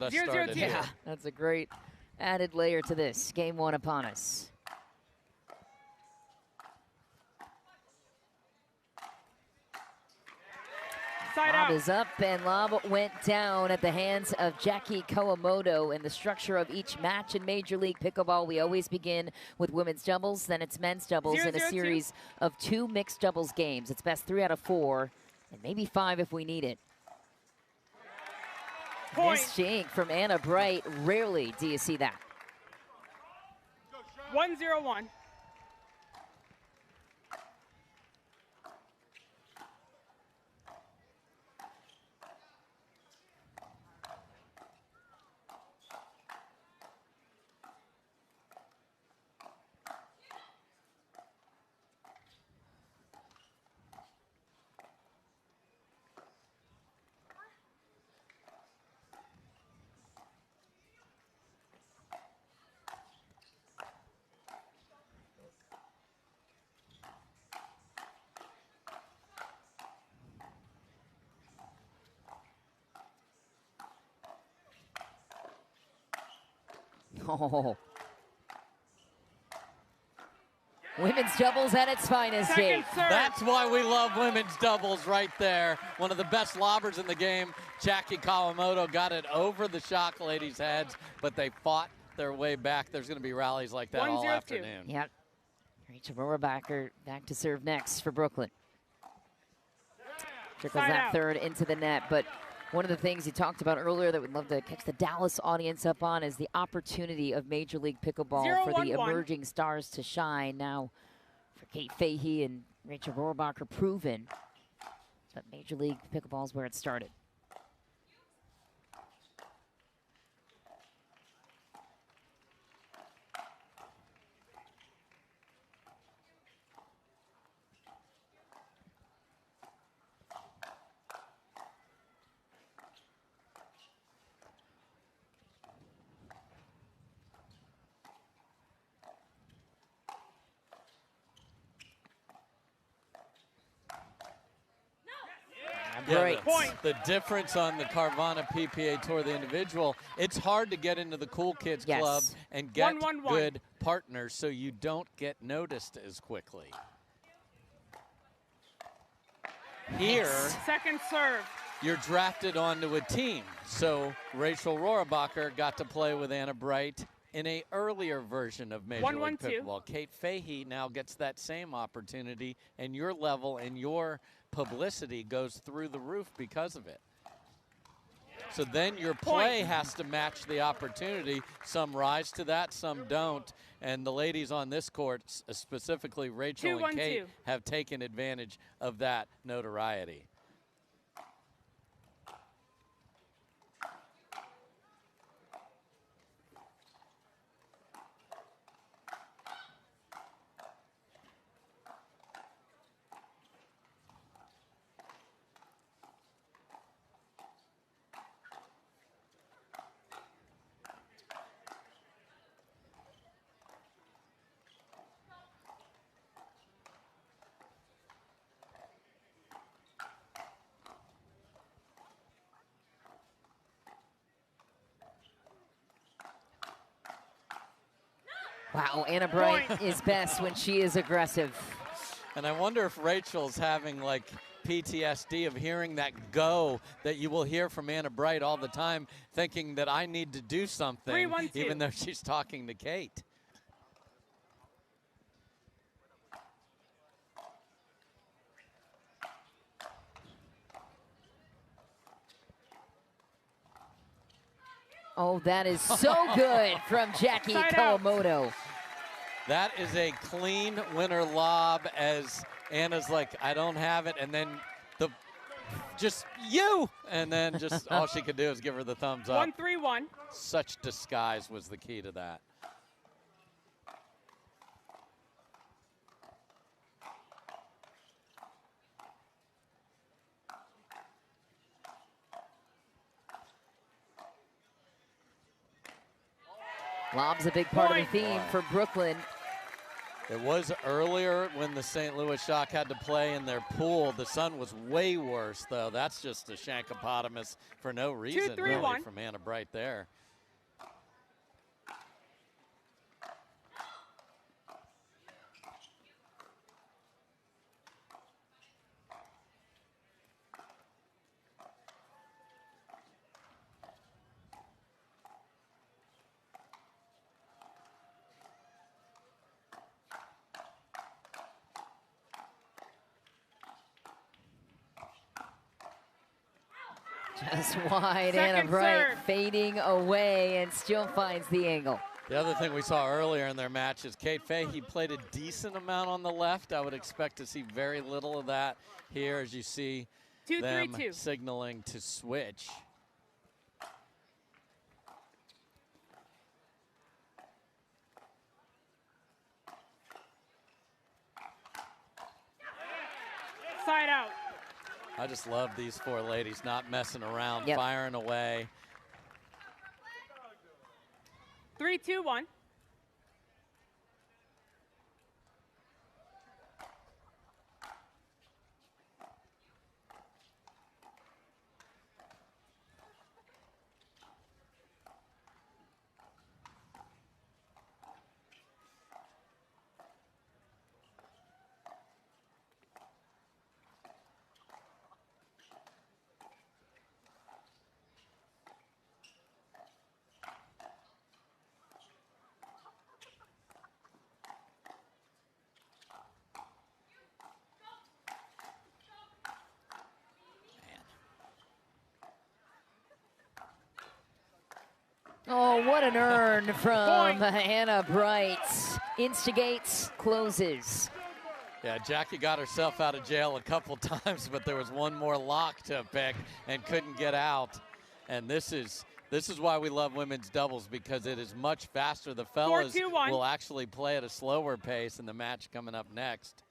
started here. Yeah, that's a great added layer to this. Game one upon us. Lob is up, and lob went down at the hands of Jackie Kawamoto. In the structure of each match in Major League Pickleball, we always begin with women's doubles, then it's men's doubles in a series of 2 mixed doubles games. It's best 3 out of 4, and maybe 5 if we need it. Nice shake from Anna Bright. Rarely do you see that. 1-0-1. Oh. Women's doubles at its finest, Jake. That's why we love women's doubles right there. One of the best lobbers in the game. Jackie Kawamoto got it over the Shock ladies' heads, but they fought their way back. There's going to be rallies like that all afternoon. Yep. Rachel Rohrabacher back to serve next for Brooklyn. Trickles that third into the net, but one of the things you talked about earlier that we'd love to catch the Dallas audience up on is the opportunity of Major League Pickleball for the emerging stars to shine. Now, for Kate Fahey and Rachel Rohrabacher, proven that Major League Pickleball is where it started. Yeah, the difference on the Carvana PPA Tour, the individual, it's hard to get into the cool kids club and get good partners so you don't get noticed as quickly. Here, second serve, you're drafted onto a team. So Rachel Rohrabacher got to play with Anna Bright in an earlier version of Major League Pickleball. Kate Fahey now gets that same opportunity, and your level and your publicity goes through the roof because of it. So then your play has to match the opportunity. Some rise to that, some don't. And the ladies on this court, specifically Rachel and Kate, have taken advantage of that notoriety. Wow, Anna Bright is best when she is aggressive. And I wonder if Rachel's having like PTSD of hearing that go that you will hear from Anna Bright all the time, thinking that I need to do something, even though she's talking to Kate. Oh, that is so good from Jackie Kawamoto. That is a clean winner lob as Anna's like, I don't have it. And then just you. And then just all she could do is give her the thumbs up. 1-3-1. Such disguise was the key to that. Lob's a big part of the theme for Brooklyn. It was earlier when the St. Louis Shock had to play in their pool. The sun was way worse, though. That's just a shankopotamus for no reason, really, from Anna Bright there. Just wide, Anna Bright fading away and still finds the angle. The other thing we saw earlier in their match is Kate Fahey played a decent amount on the left. I would expect to see very little of that here as you see them signaling to switch. Side out. I just love these four ladies not messing around, firing away. 3-2-1. Oh, what an earn from Anna Bright. Instigates, closes. Yeah, Jackie got herself out of jail a couple times, but there was one more lock to pick and couldn't get out. And this is why we love women's doubles, because it is much faster. The fellas will actually play at a slower pace in the match coming up next.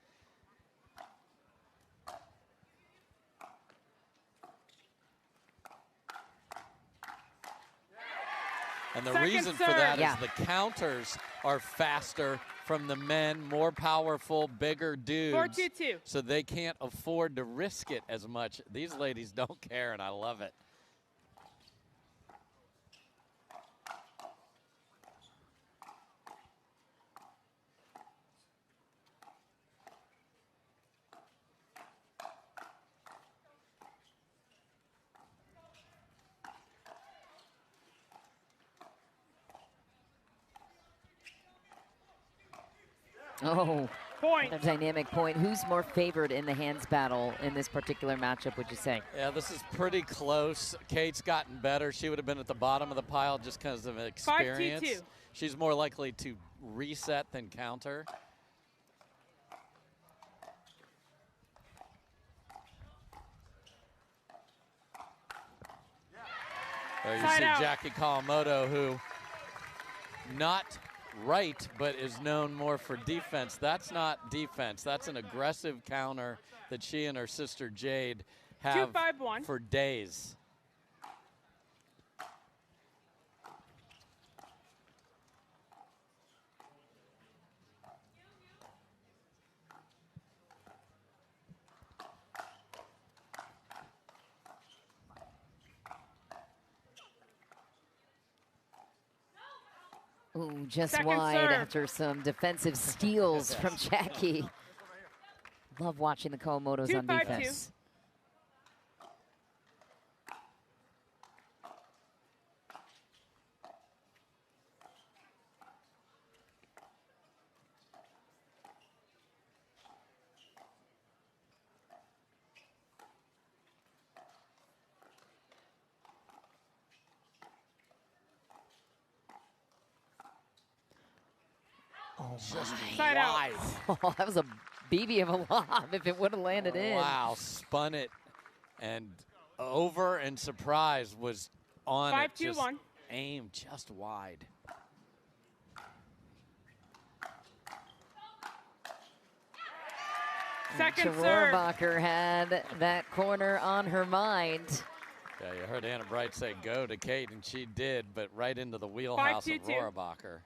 And the reason for that is the counters are faster from the men, more powerful, bigger dudes. 4-2-2. So they can't afford to risk it as much. These ladies don't care, and I love it. Oh, point. A dynamic point. Who's more favored in the hands battle in this particular matchup, would you say? Yeah, this is pretty close. Kate's gotten better. She would have been at the bottom of the pile just because of experience. 5-2-2. She's more likely to reset than counter. There you see Jackie Kawamoto, who not right, but is known more for defense. That's not defense. That's an aggressive counter that she and her sister Jade have for days. Ooh, just wide after some defensive steals from Jackie. Love watching the Kawamotos on defense. Just wide. Oh, that was a BB of a lob if it would have landed in. Wow, spun it and over and surprise was on 5-2-1. it. Just aim just wide. Second serve. Rohrabacher had that corner on her mind. Yeah, you heard Anna Bright say go to Kate, and she did, but right into the wheelhouse of Rohrabacher.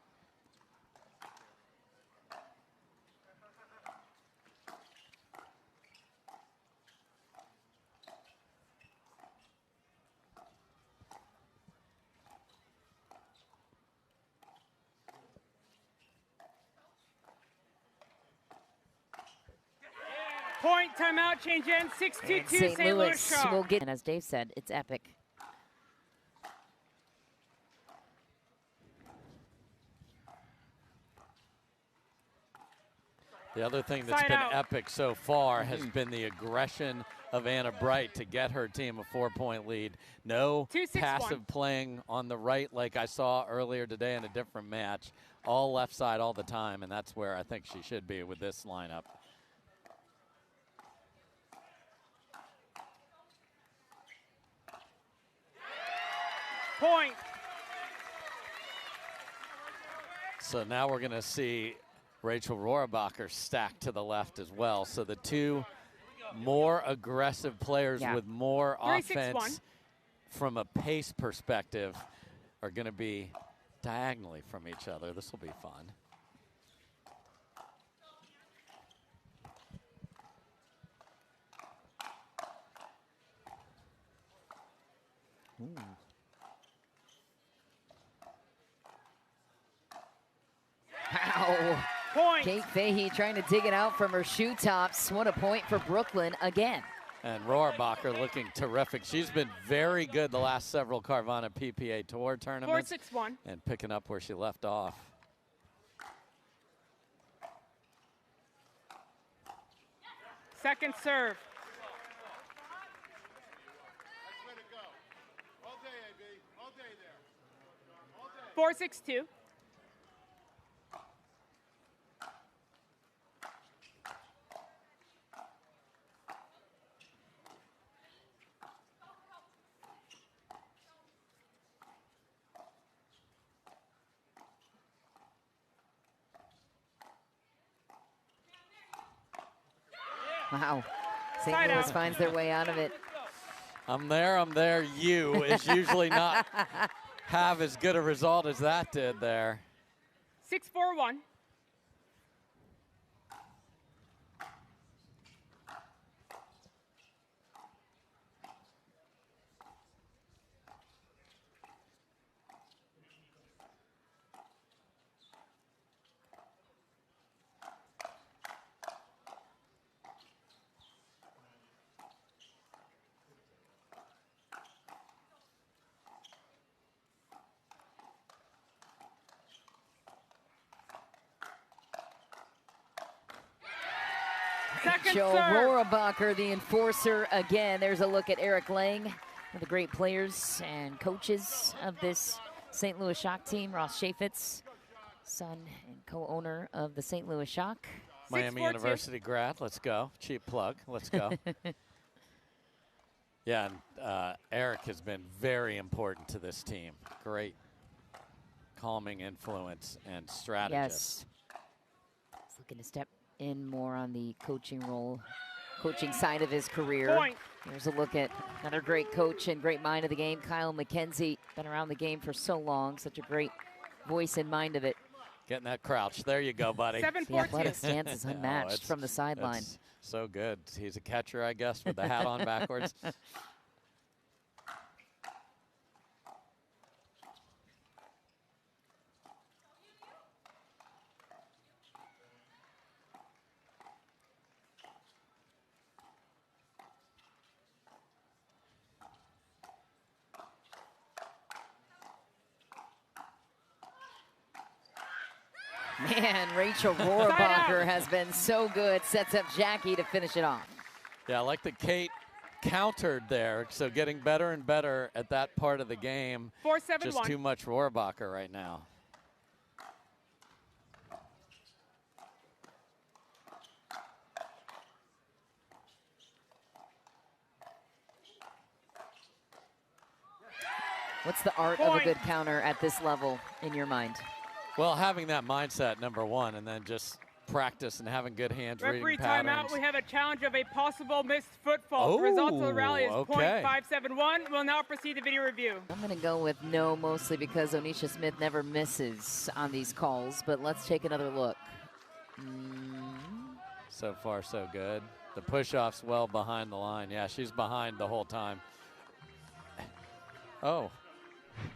Point, timeout, change in, 6-2-2, St. St. Louis Louis Shock. will get, and as Dave said, it's epic. The other thing that's been epic so far has been the aggression of Anna Bright to get her team a 4-point lead. No passive playing on the right like I saw earlier today in a different match. All left side all the time, and that's where I think she should be with this lineup. Point. So now we're going to see Rachel Rohrabacher stacked to the left as well. So the two more aggressive players with more offense from a pace perspective are going to be diagonally from each other. This will be fun. Wow. Point. Kate Fahey trying to dig it out from her shoe tops. What a point for Brooklyn again. And Rohrabacher looking terrific. She's been very good the last several Carvana PPA Tour tournaments. 4-6-1. And picking up where she left off. Second serve. All day, AB. All day there. All day. 4-6-2. Wow. St. Louis finds their way out of it. I'm there, you is usually not have as good a result as that did there. 6-4-1. Joe Rohrabacher, the enforcer again. There's a look at Eric Lang, one of the great players and coaches of this St. Louis Shock team. Ross Chaffetz, son and co-owner of the St. Louis Shock. Miami University grad. Let's go. Cheap plug. Let's go. Yeah, and Eric has been very important to this team. Great calming influence and strategist. Yes. He's looking to step in more on the coaching role, coaching side of his career. Point. Here's a look at another great coach and great mind of the game, Kyle McKenzie. Been around the game for so long, such a great voice and mind of it. Getting that crouch. There you go, buddy. 7-4-2. The athletic stance is unmatched from the sideline. So good. He's a catcher, I guess, with the hat on backwards. Man, Rachel Rohrabacher has been so good. Sets up Jackie to finish it off. Yeah, I like that Kate countered there. So getting better and better at that part of the game. 4-7-1. Just too much Rohrabacher right now. What's the art of a good counter at this level in your mind? Well, having that mindset, number one, and then just practice and having good hands, Referee reading patterns. timeout. We have a challenge of a possible missed footfall. The result of the rally is .571. We'll now proceed to video review. I'm going to go with no, mostly because Onisha Smith never misses on these calls, but let's take another look. So far, so good. The push-off's well behind the line. Yeah, she's behind the whole time. Oh.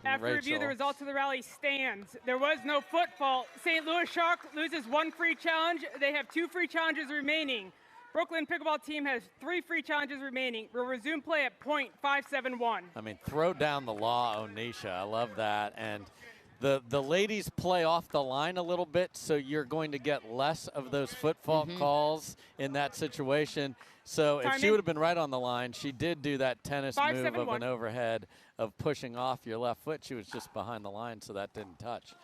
After review, the results of the rally stands. There was no foot fault. St. Louis Shock loses one free challenge. They have 2 free challenges remaining. Brooklyn Pickleball team has 3 free challenges remaining. We'll resume play at .571. I mean, throw down the law, Onisha. I love that. And the ladies play off the line a little bit, so you're going to get less of those foot fault calls in that situation. So if she would have been right on the line, she did do that tennis move of an overhead of pushing off your left foot. She was just behind the line, so that didn't touch.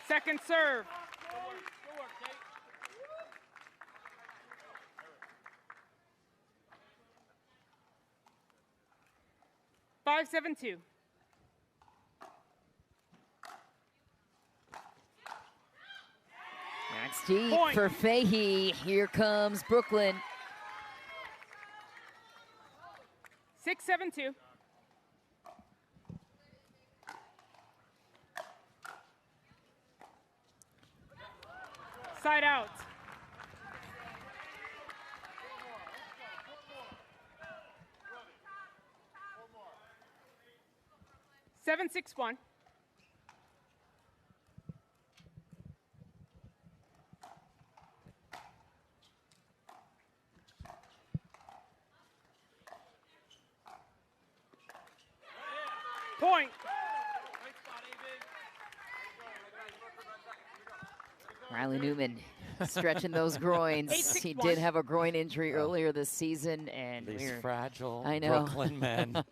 Second serve. 5-7-2. That's deep for Fahey. Here comes Brooklyn. 6-7-2. Side out. Seven, 6-1. Point. Riley Newman stretching those groins. He did have a groin injury earlier this season, and these fragile I know. Brooklyn men.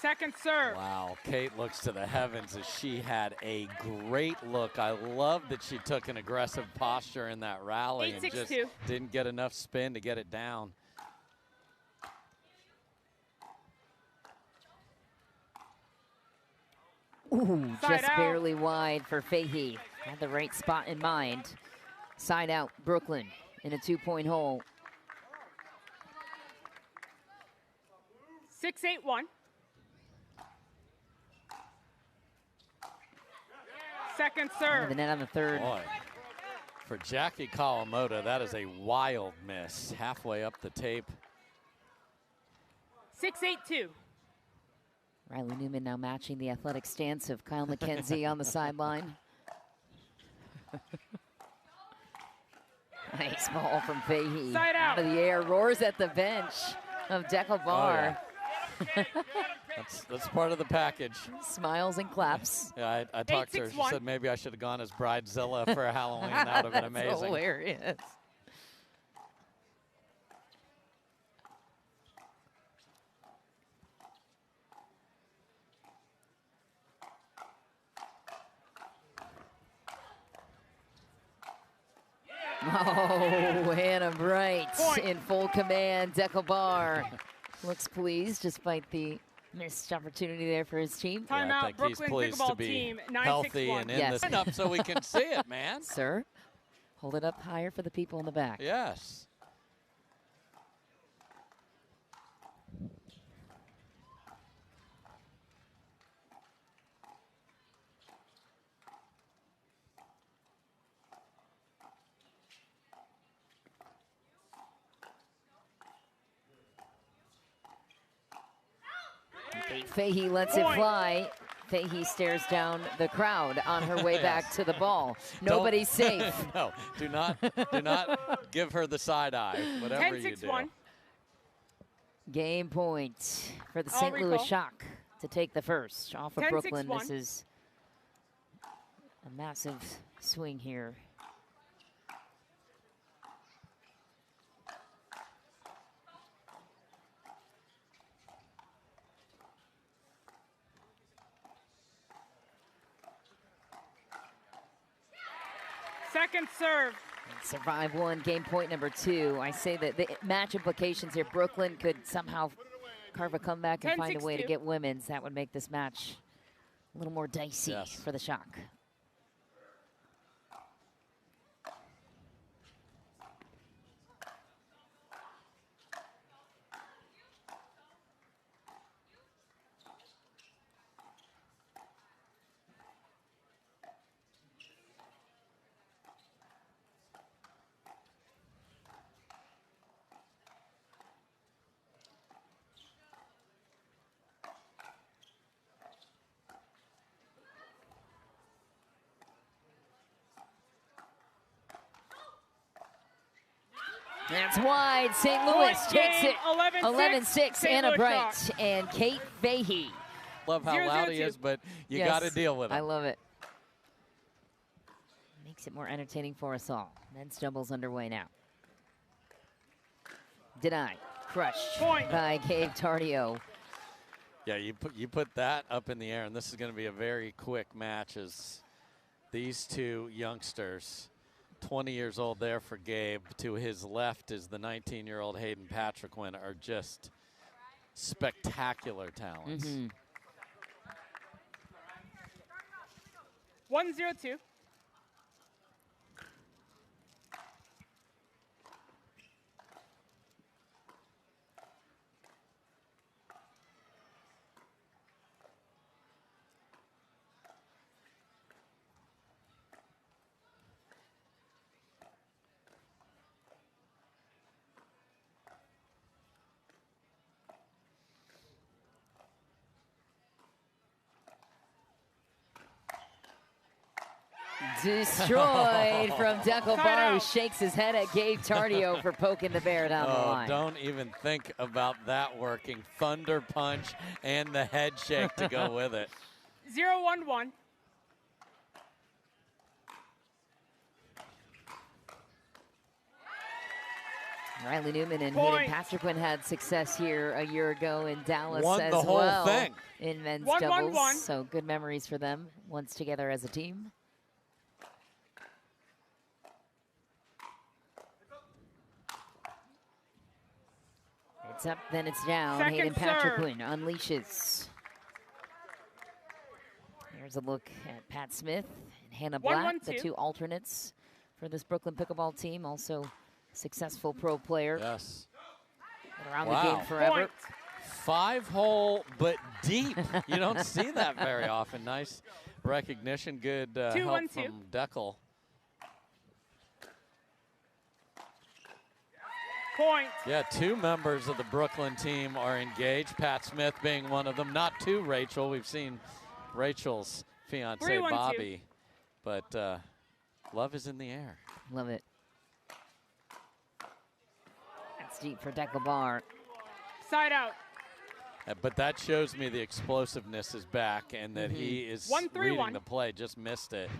Second serve. Wow, Kate looks to the heavens as she had a great look. I love that she took an aggressive posture in that rally and just didn't get enough spin to get it down. Ooh, just barely wide for Fahey. Had the right spot in mind. Side out, Brooklyn in a 2-point hole. 6-8-1. Second serve. The net on the third. Boy, for Jackie Kawamoto, that is a wild miss. Halfway up the tape. 6-8-2. Riley Newman now matching the athletic stance of Kyle McKenzie on the sideline. Nice ball from Fahey. Side out. Out of the air, roars at the bench of Dekel Bar. Oh, yeah. That's part of the package. Smiles and claps. Yeah, I talked to her. She said maybe I should have gone as Bridezilla for Halloween. That would have been amazing. That's hilarious. Oh, Hannah Bright in full command. Dekel Bar looks pleased despite the missed opportunity there for his team. Timeout, I think Brooklyn he's pleased Pickleball to be team, healthy and in the lineup so we can see it, man. Sir, hold it up higher for the people in the back. Yes. Fahey lets it fly. Fahey stares down the crowd on her way back to the ball. Nobody's safe. No, do not give her the side eye, whatever you do. Game point for the St. Louis Shock to take the first off of Brooklyn. This is a massive swing here. Second serve. Survive one, game point number 2. I say that the match implications here, Brooklyn could somehow carve a comeback and find a way to get women's. That would make this match a little more dicey for the Shock. That's wide. St. Louis takes it 11-6. Anna Bright and Kate Fahey. Love how loud he is, but you got to deal with it. I love it. Makes it more entertaining for us all. Men's doubles underway now. Denied. Crushed by Gabe Tardio. Yeah, you put that up in the air, and this is going to be a very quick match as these two youngsters, 20 years old there for Gabe. To his left is the 19-year-old Hayden Patriquin, are just spectacular talents. 1-0-2. Destroyed from Dekel Bar, who shakes his head at Gabe Tardio for poking the bear down the line. Don't even think about that working. Thunder punch and the head shake to go with it. 0-1-1. Riley Newman and Hayden Patriquin had success here a year ago in Dallas Won as the whole well thing. In men's 1-1-1. doubles. So good memories for them once together as a team. It's up, then it's down. Hayden Patriquin unleashes. Here's a look at Pat Smith and Hannah Black, the two alternates for this Brooklyn Pickleball team. Also successful pro player. Yes. Been around the game forever. 5-hole, but deep. You don't see that very often. Nice recognition. Good help from Dekel. Point. Yeah, two members of the Brooklyn team are engaged, Pat Smith being one of them. Not two, Rachel. We've seen Rachel's fiance, Bobby. But love is in the air. Love it. That's deep for Dekel Bar. Side out. But that shows me the explosiveness is back and that he is reading the play. Just missed it.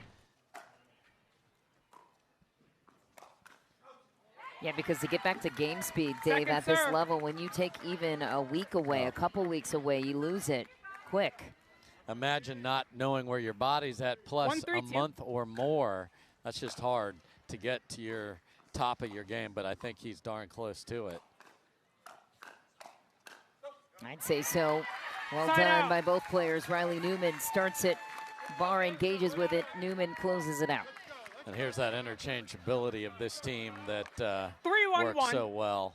Yeah, because to get back to game speed, Dave, at this level, when you take even a week away, a couple weeks away, you lose it quick. Imagine not knowing where your body's at, plus a month or more. That's just hard to get to your top of your game, but I think he's darn close to it. I'd say so. Well done by both players. Riley Newman starts it. Bar engages with it. Newman closes it out. And here's that interchangeability of this team that works so well.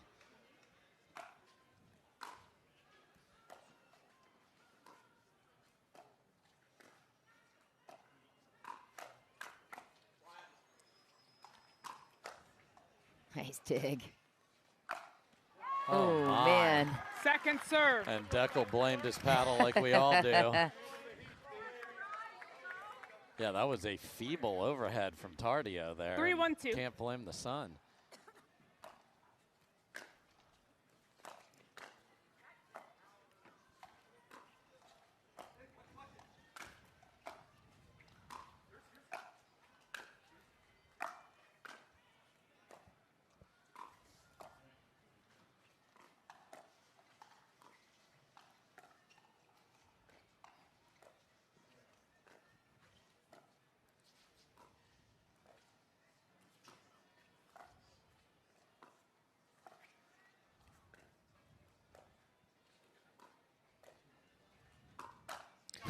Nice dig. Oh man. Second serve. And Dekel blamed his paddle like we all do. Yeah, that was a feeble overhead from Tardio there. 3-1-2. Can't blame the sun.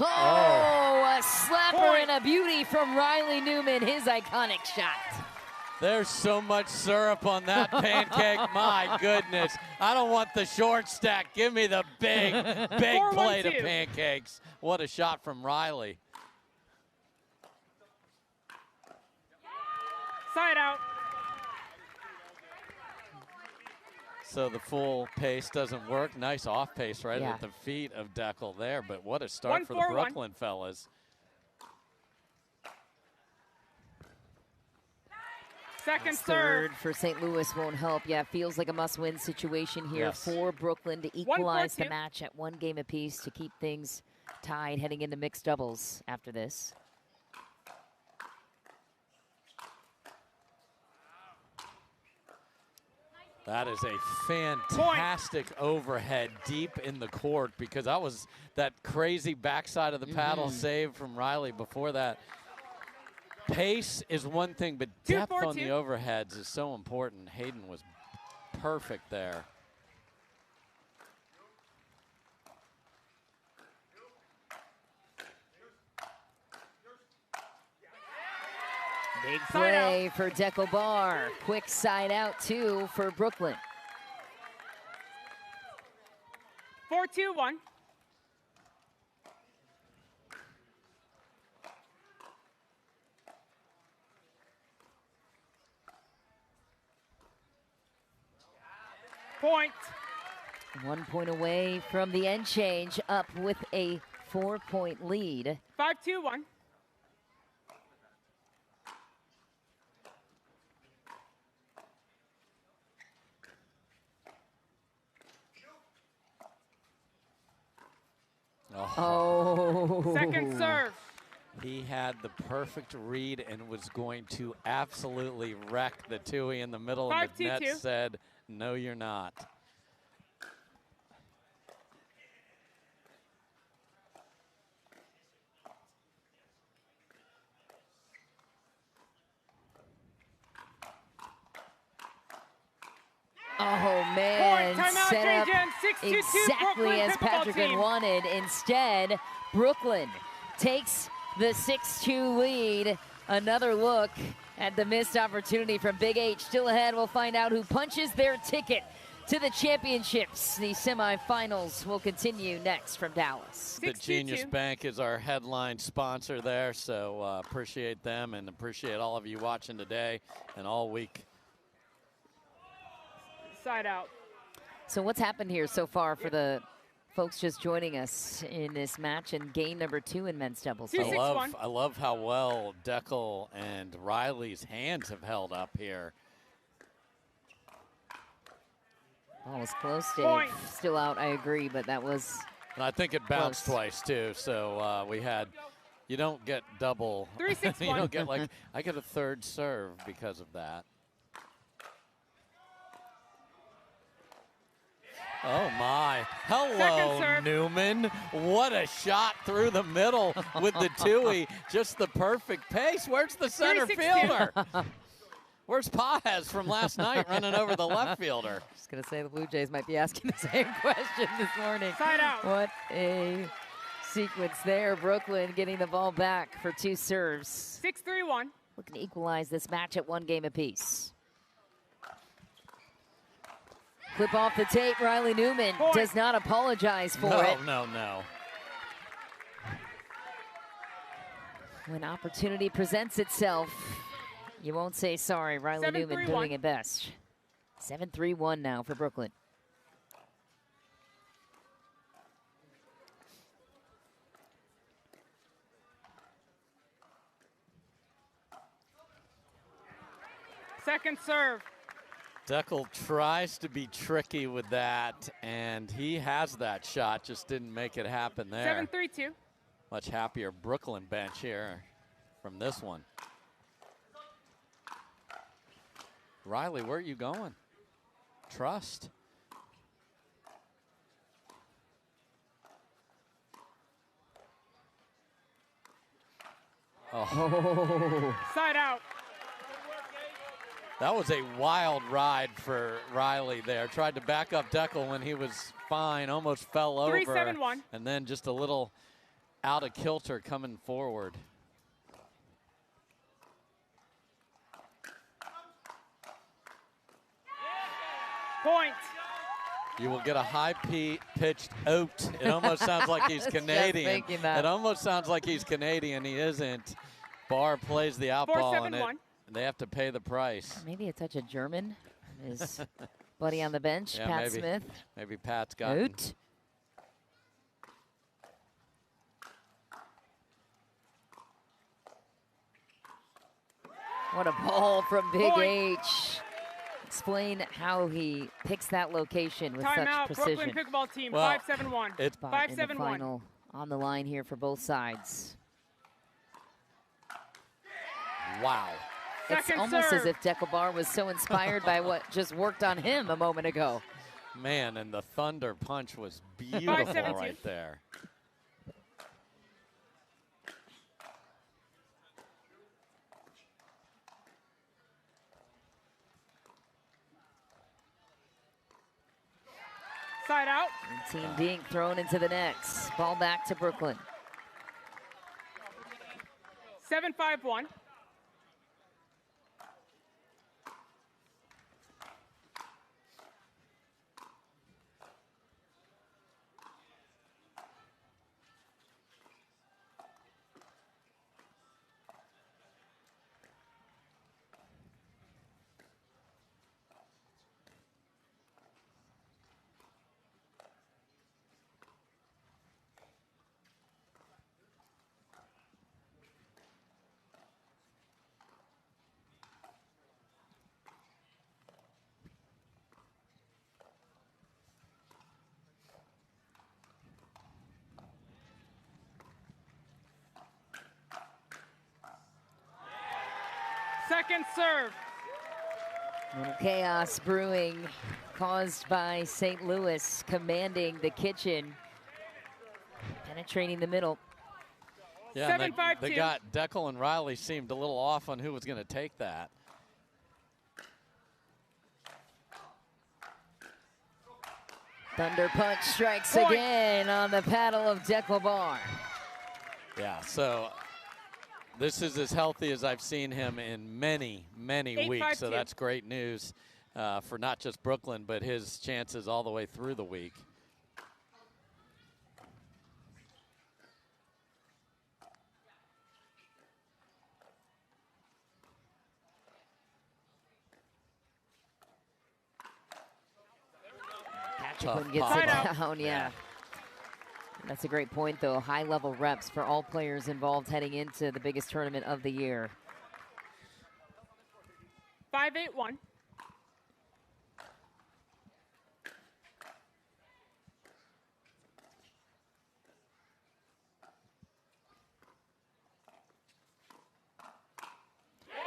Oh, a slapper and a beauty from Riley Newman, his iconic shot. There's so much syrup on that pancake. My goodness. I don't want the short stack. Give me the big plate of pancakes. What a shot from Riley. Side out. So the full pace doesn't work. Nice off pace right at the feet of Dekel there, but what a start for the Brooklyn fellas. Second Third serve. for St. Louis won't help. Yeah, feels like a must-win situation here for Brooklyn to equalize the match at 1 game apiece to keep things tied heading into mixed doubles after this. That is a fantastic overhead deep in the court, because that was that crazy backside of the paddle save from Riley before that. Pace is one thing, but depth on the overheads is so important. Hayden was perfect there. Big play for Pickleball. Quick side out, too, for Brooklyn. 4-2-1. Point. 1 point away from the end change, up with a 4-point lead. 5-2-1. Oh. Second serve. He had the perfect read and was going to absolutely wreck the Tui in the middle, and the net said, no, you're not. Oh, man, set up exactly as Patrick had wanted. Instead, Brooklyn takes the 6-2 lead. Another look at the missed opportunity from Big H. Still ahead, we'll find out who punches their ticket to the championships. The semifinals will continue next from Dallas. The Genius Bank is our headline sponsor there, so appreciate them and appreciate all of you watching today and all week. Side out. So what's happened here so far for the folks just joining us in this match and game number 2 in men's doubles? I love how well Deckel and Riley's hands have held up here. Ball was close, Dave. Still out, I agree, but that was and I think it bounced twice too, so we had, you don't get double, 3-6-1. you don't get like, I get a third serve because of that. Oh my, hello Newman. What a shot through the middle with the Tui. Just the perfect pace. Where's the center fielder? Where's Paez from last night running over the left fielder? Just gonna say the Blue Jays might be asking the same question this morning. Side out. What a sequence there. Brooklyn getting the ball back for 2 serves. 6-3-1. Looking to equalize this match at 1 game apiece. Clip off the tape, Riley Newman does not apologize for it. No. When opportunity presents itself, you won't say sorry. Riley Newman doing it best. 7-3-1 now for Brooklyn. Second serve. Deckel tries to be tricky with that, and he has that shot, just didn't make it happen there. 7-3-2. Much happier Brooklyn bench here from this one. Riley, where are you going? Trust. Oh. Side out. That was a wild ride for Riley there. Tried to back up Deckel when he was fine, almost fell over. 3-7-1. And then just a little out of kilter coming forward. Point. You will get a high-pitched oat. It almost sounds like he's Canadian. It almost sounds like he's Canadian. He isn't. Barr plays the out ball, and they have to pay the price. Maybe a touch of German. His buddy on the bench, Pat Smith. Maybe Pat's got out. What a ball from Big Point. H. Explain how he picks that location with such Timeout, precision. Brooklyn Pickleball team, Well, 5-7-1. it's Spot in the 5-7-1. final on the line here for both sides. Wow. It's Second almost serve. as if Pickleball was so inspired by what just worked on him a moment ago. Man, and the thunder punch was beautiful 5-7-2. right there. Side out. And Team Dink thrown into the nets. Ball back to Brooklyn. 7-5-1. Second serve. Little chaos brewing caused by St. Louis commanding the kitchen, penetrating the middle. Yeah, and 7-5-2. they got Deckel and Riley seemed a little off on who was going to take that. Thunder punch strikes Point. again on the paddle of Pickleball. Yeah, so this is as healthy as I've seen him in many, many weeks. So 8-5-2. that's great news for not just Brooklyn, but his chances all the way through the week. Couldn't get Tough it pop. down, yeah. That's a great point, though. High-level reps for all players involved heading into the biggest tournament of the year. 5-8-1.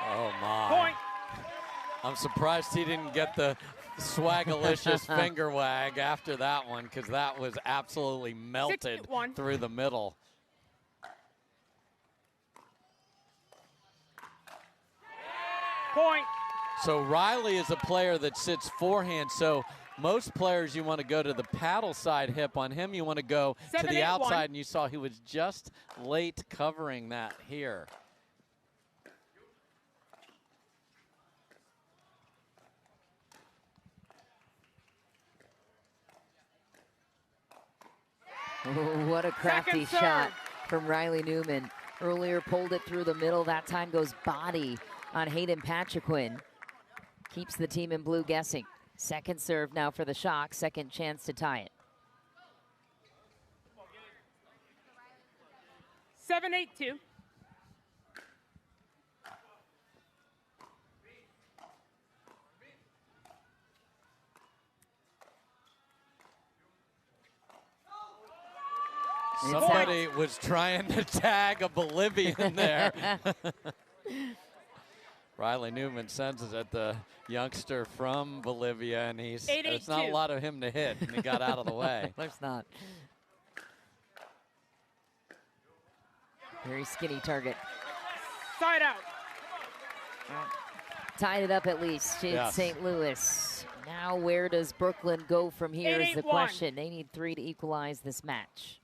Oh, my. Point. I'm surprised he didn't get the swagalicious finger wag after that one, because that was absolutely melted 6-1. through the middle. Point. So Riley is a player that sits forehand, so most players you want to go to the paddle side hip. On him you want to go to the 7-8-1. outside, and you saw he was just late covering that here. Ooh, what a crafty Second shot serve. from Riley Newman. Earlier pulled it through the middle. That time goes body on Hayden Patriquin. Keeps the team in blue guessing. Second serve now for the Shock. Second chance to tie it. 7-8-2. Somebody was trying to tag a Bolivian there. Riley Newman sends it at the youngster from Bolivia, and it's not a lot of him to hit, and he got out of the way. There's not. Very skinny target. Side out. Tied it up at least. It's Yes. St. Louis. Now where does Brooklyn go from here is the 8-8-1. question. They need 3 to equalize this match.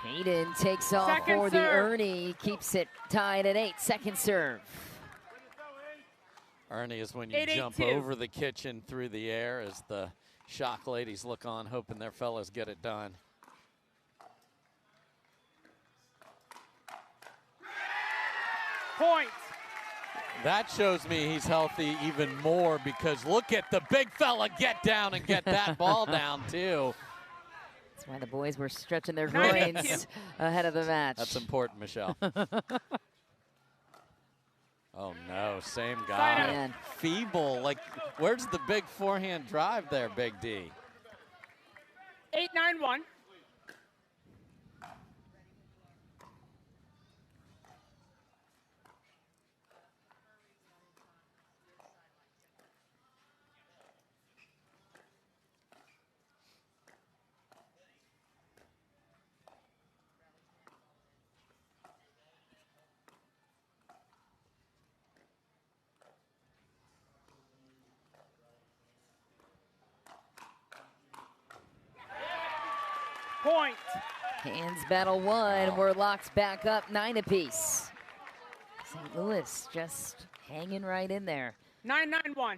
Hayden takes off Second for the serve. Ernie. Keeps it tied at 8. Second serve. Ernie is when you 8-8-2. jump over the kitchen through the air as the Shock ladies look on, hoping their fellas get it done. Point. That shows me he's healthy even more, because look at the big fella get down and get that ball down too. That's why the boys were stretching their groins ahead of the match. That's important, Michelle. Oh, no, same guy. Man. Feeble. Like, where's the big forehand drive there, Big D? 8-9-1. Point. Hands battle 1. We're locked back up 9 apiece. St. Louis just hanging right in there. 9-9-1.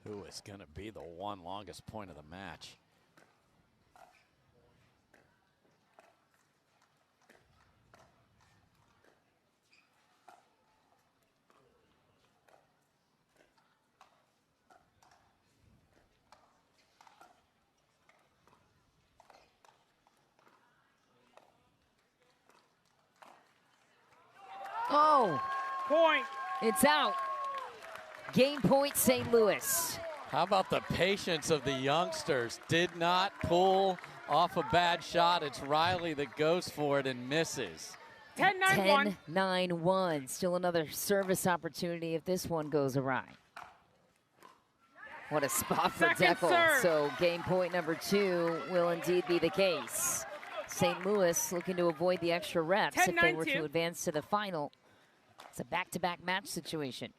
Who is going to be the one longest point of the match? Oh, Point. it's out. Game point, St. Louis. How about the patience of the youngsters? Did not pull off a bad shot. It's Riley that goes for it and misses. 10-9-1. 10-9-1. Still another service opportunity if this one goes awry. What a spot for Second Deckel. serve. So game point number 2 will indeed be the case. St. Louis looking to avoid the extra reps if they were to 10-9-2. advance to the final. It's a back-to-back match situation.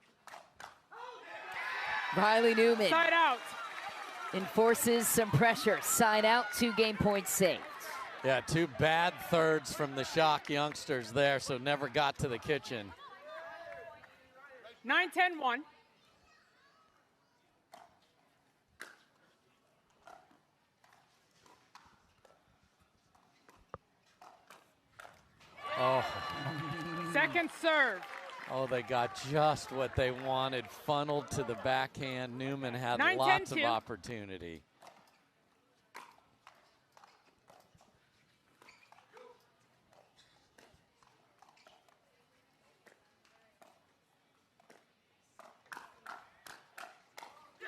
Riley Newman Side out. enforces some pressure. Side out, 2 game points saved. Yeah, 2 bad thirds from the Shock youngsters there, so never got to the kitchen. 9-10-1. Oh. Second serve. Oh, they got just what they wanted, funneled to the backhand. Newman had 9-10-2. lots of opportunity.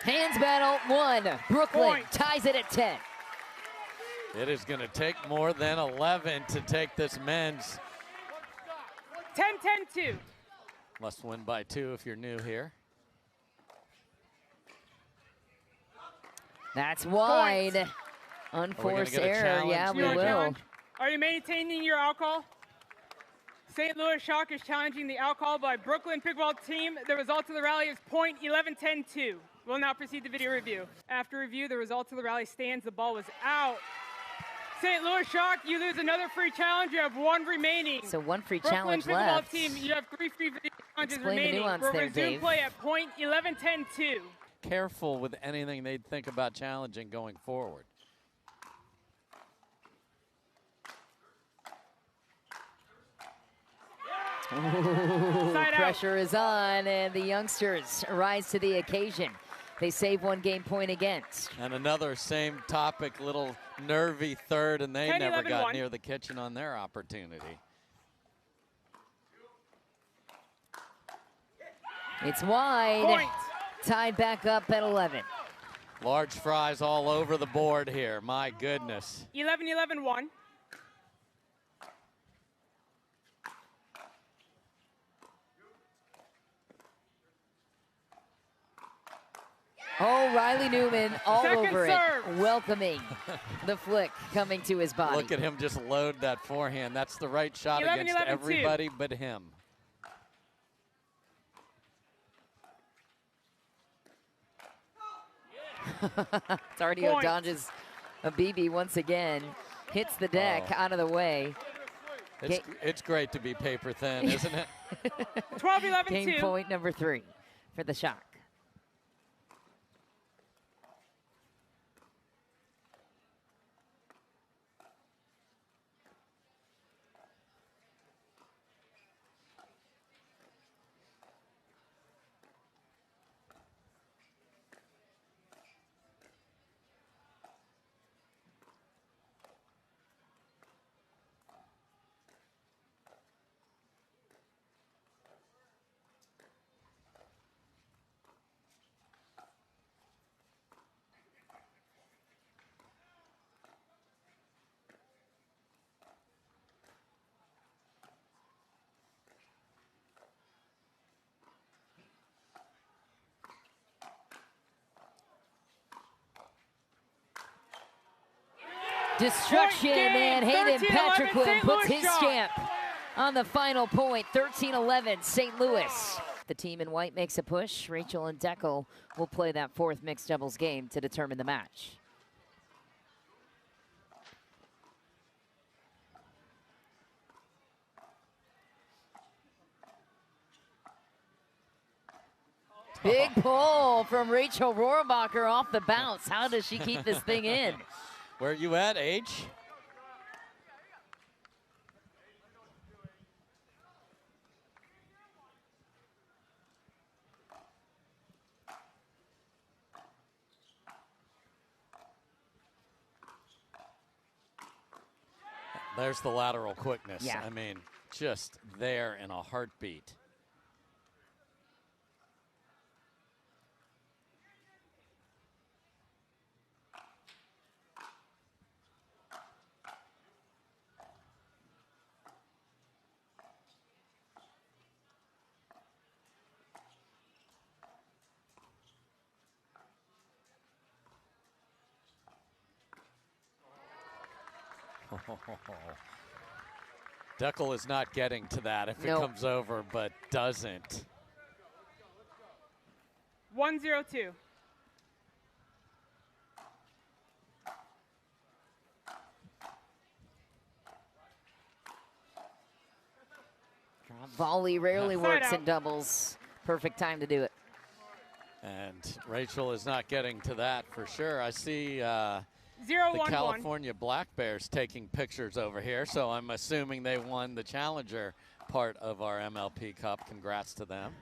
Hands battle 1. Brooklyn Point. ties it at 10. It is going to take more than 11 to take this men's. 10-10-2. Must win by 2 if you're new here. That's wide. Are we Unforced gonna get a error. challenge Yeah, we here, will. Challenge? Are you maintaining your alcohol? St. Louis Shock is challenging the alcohol by Brooklyn Pickleball team. The result of the rally is point 11-10-2. We'll now proceed to video review. After review, the result of the rally stands. The ball was out. St. Louis Shock, you lose another free challenge. You have 1 remaining. So 1 free Brooklyn challenge Pickleball left. team, you have 3 free video challenges Explain the remaining. nuance We'll there, resume Dave. play at point 11-10-2. Careful with anything they'd think about challenging going forward. Side out. Pressure is on, and the youngsters rise to the occasion. They save 1 game point against. And another same topic, little nervy third, and they 10, never 11, got 1. near the kitchen on their opportunity. It's wide. Point. Tied back up at 11. Large fries all over the board here. My goodness. 11-11-1. Oh, Riley Newman all Second over serve. it, welcoming the flick coming to his body. Look at him just load that forehand. That's the right shot 11, against 11, everybody but him. Tardio dodges a BB once again, hits the deck out of the way. It's great to be paper thin, isn't it? 12-11-2. Game point number 3 for the Shock. Destruction, and Hayden Patriquin puts his stamp on the final point, 13-11, St. Louis. The team in white makes a push. Rachel and Deckel will play that 4th mixed doubles game to determine the match. Big pull from Rachel Rohrabacher off the bounce. How does she keep this thing in? Where you at, H? There's the lateral quickness. Yeah. I mean, just there in a heartbeat. Deckel is not getting to that if it comes over, but doesn't. 1-0-2. Volley rarely works in doubles. Perfect time to do it. And Rachel is not getting to that for sure. I see the 0-1-1. California Black Bears taking pictures over here, so I'm assuming they won the Challenger part of our MLP Cup. Congrats to them.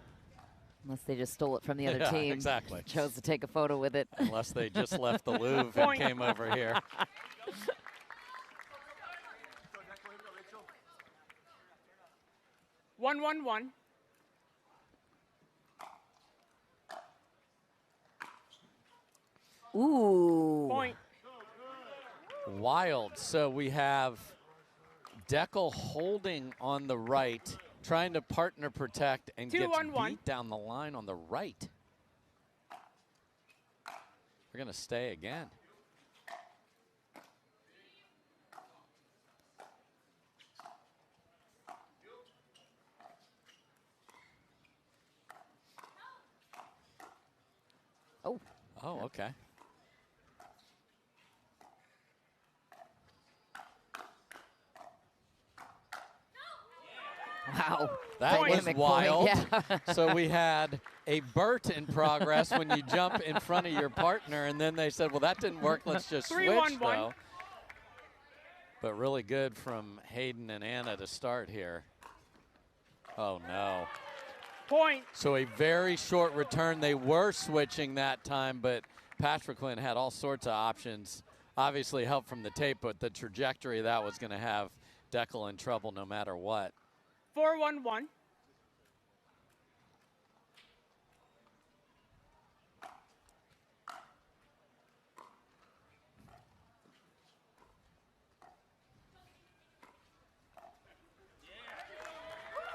Unless they just stole it from the other team. Exactly. Chose to take a photo with it. Unless they just left the Louvre and came over here. One, 1-1. Ooh. Point. Wild. So we have Deckel holding on the right, trying to partner protect, and gets beat down the line on the right. We're going to stay again. Oh, okay. Wow. That was wild. Yeah. So we had a Burt in progress when you jump in front of your partner, and then they said, well, that didn't work. Let's just switch, though. But really good from Hayden and Anna to start here. Oh, no. Point. So a very short return. They were switching that time, but Patriquin had all sorts of options. Obviously help from the tape, but the trajectory of that was going to have Deckel in trouble no matter what. 4-1-1.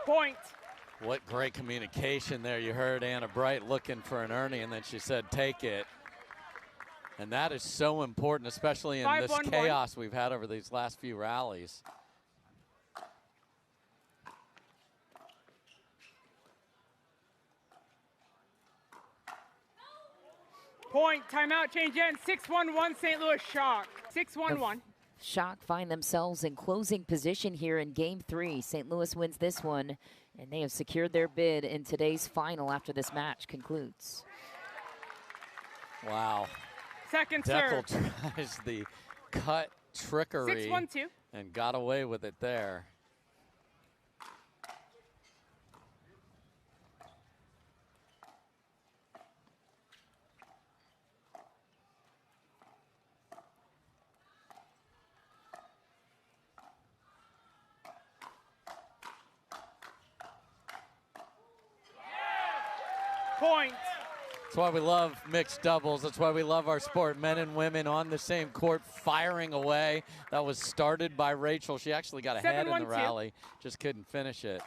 Point. What great communication there. You heard Anna Bright looking for an Ernie, and then she said, take it. And that is so important, especially in this chaos we've had over these last few rallies. Point, timeout, change in, 6-1-1 St. Louis Shock. 6-1-1. Shock find themselves in closing position here in Game 3. St. Louis wins this one, and they have secured their bid in today's final after this match concludes. Wow. Second Deckel serve. tries the cut trickery 6-1-2. and got away with it there. Point. That's why we love mixed doubles. That's why we love our sport. Men and women on the same court firing away. That was started by Rachel. She actually got ahead in the rally, just couldn't finish it.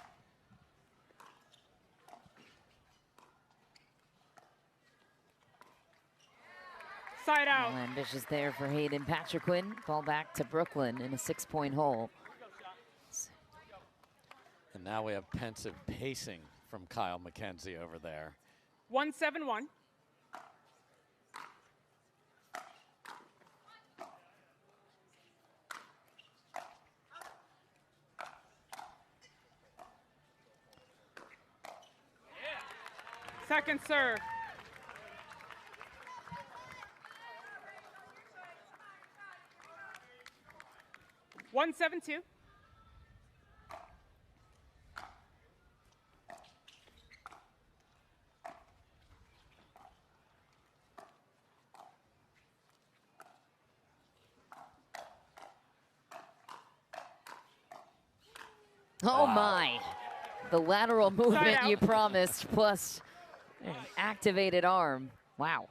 Side out. Well, ambitious there for Hayden Patriquin. Ball back to Brooklyn in a 6-point hole. And now we have pensive pacing from Kyle McKenzie over there. 1-7-1. Second serve. One, 7-2. Oh my, the lateral movement you promised, plus an activated arm. Wow.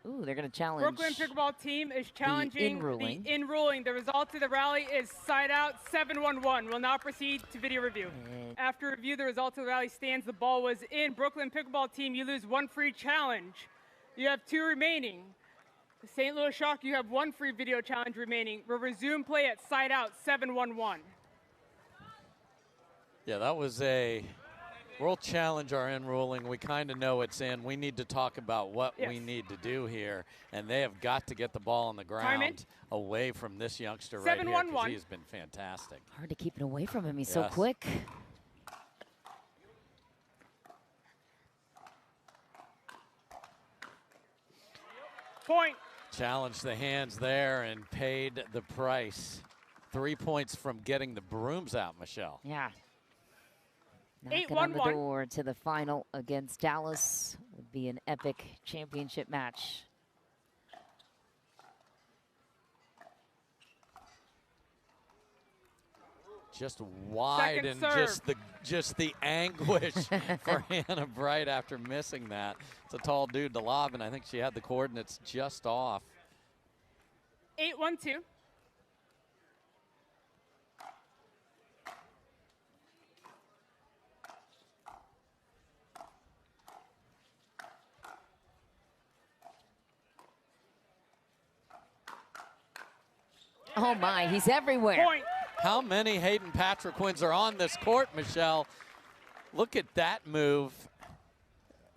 Ooh, they're going to challenge. Brooklyn Pickleball team is challenging the in-ruling. The result of the rally is side out 7-1-1. We'll now proceed to video review. After review, the result of the rally stands. The ball was in. Brooklyn Pickleball team, you lose one free challenge. You have two remaining. The St. Louis Shock, you have one free video challenge remaining. We'll resume play at side out 7-1-1. Yeah, that was a. We'll challenge our in ruling. We kind of know it's in. We need to talk about what we need to do here, and they have got to get the ball on the ground away from this youngster right here, because he has been fantastic. Hard to keep it away from him. He's so quick. Point. Challenged the hands there and paid the price. 3 points from getting the brooms out, Michelle. Yeah. Knocking on the door to the final against Dallas. Would be an epic championship match. Just wide and just the anguish for Hannah Bright after missing that. It's a tall dude to lob, and I think she had the coordinates just off. 8-1-2. Oh my, he's everywhere. Point. How many Hayden Patriquins are on this court, Michelle? Look at that move.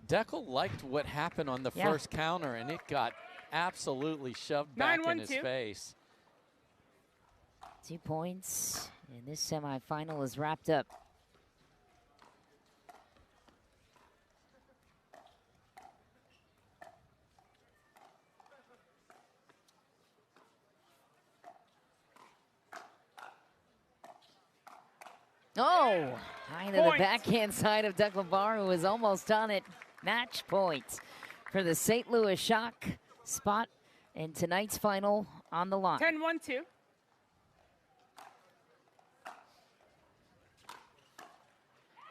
Deckel liked what happened on the first counter, and it got absolutely shoved back in his face. 2 points, and this semifinal is wrapped up. Oh, high to the backhand side of Declan Barr, who was almost on it. Match point for the St. Louis Shock. Spot in tonight's final on the line. 10-1-2.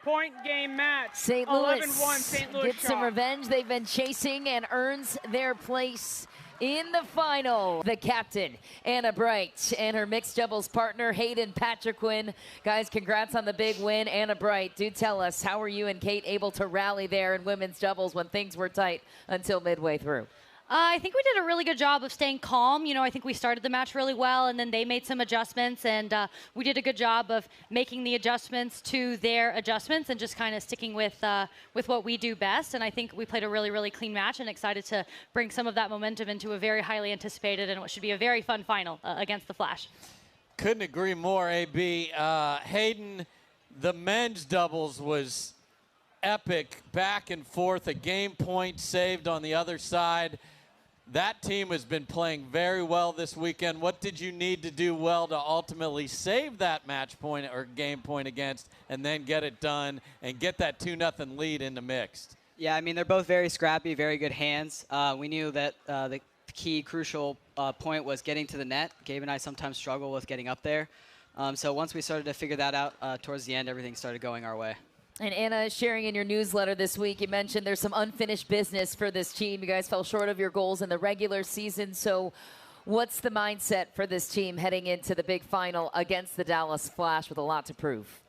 Point game match. St. Louis 11-1 St. Louis gets some revenge. They've been chasing and earns their place In the final, the captain, Anna Bright, and her mixed doubles partner, Hayden Patriquin. Guys, congrats on the big win. Anna Bright, do tell us, how were you and Kate able to rally there in women's doubles when things were tight until midway through? I think we did a really good job of staying calm. You know, I think we started the match really well, and then they made some adjustments, and we did a good job of making the adjustments to their adjustments and just kind of sticking with what we do best. And I think we played a really, really clean match and excited to bring some of that momentum into a very highly anticipated and what should be a very fun final against the Flash. Couldn't agree more, AB. Hayden, the men's doubles was epic, back and forth, a game point saved on the other side. That team has been playing very well this weekend. What did you need to do well to ultimately save that match point or game point against and then get it done and get that 2-0 lead in the mixed? Yeah, I mean, they're both very scrappy, very good hands. We knew that the key crucial point was getting to the net. Gabe and I sometimes struggle with getting up there. So once we started to figure that out towards the end, everything started going our way. And Anna, sharing in your newsletter this week, you mentioned there's some unfinished business for this team. You guys fell short of your goals in the regular season. So what's the mindset for this team heading into the big final against the Dallas Flash with a lot to prove?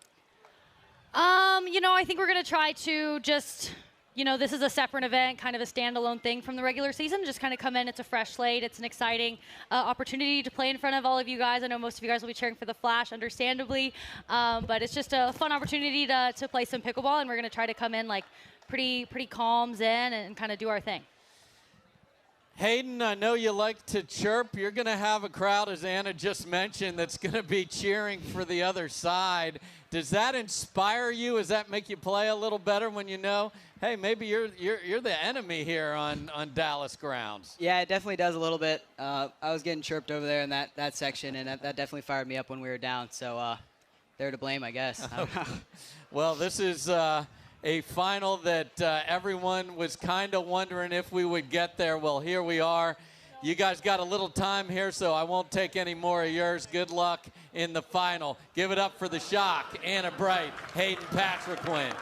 You know, I think we're going to try to just, you know, this is a separate event, kind of a standalone thing from the regular season. Just kind of come in. It's a fresh slate. It's an exciting opportunity to play in front of all of you guys. I know most of you guys will be cheering for the Flash, understandably. But it's just a fun opportunity to play some pickleball, and we're going to try to come in like pretty calm, zen, and kind of do our thing. Hayden, I know you like to chirp. You're going to have a crowd, as Anna just mentioned, that's going to be cheering for the other side. Does that inspire you? Does that make you play a little better when you know, hey, maybe you're the enemy here on Dallas grounds? Yeah, it definitely does a little bit. I was getting chirped over there in that section, and that definitely fired me up when we were down. So they're to blame, I guess. Well, this is a final that everyone was kind of wondering if we would get there. Well, here we are. You guys got a little time here, so I won't take any more of yours. Good luck in the final. Give it up for the Shock, Anna Bright, Hayden Patriquin.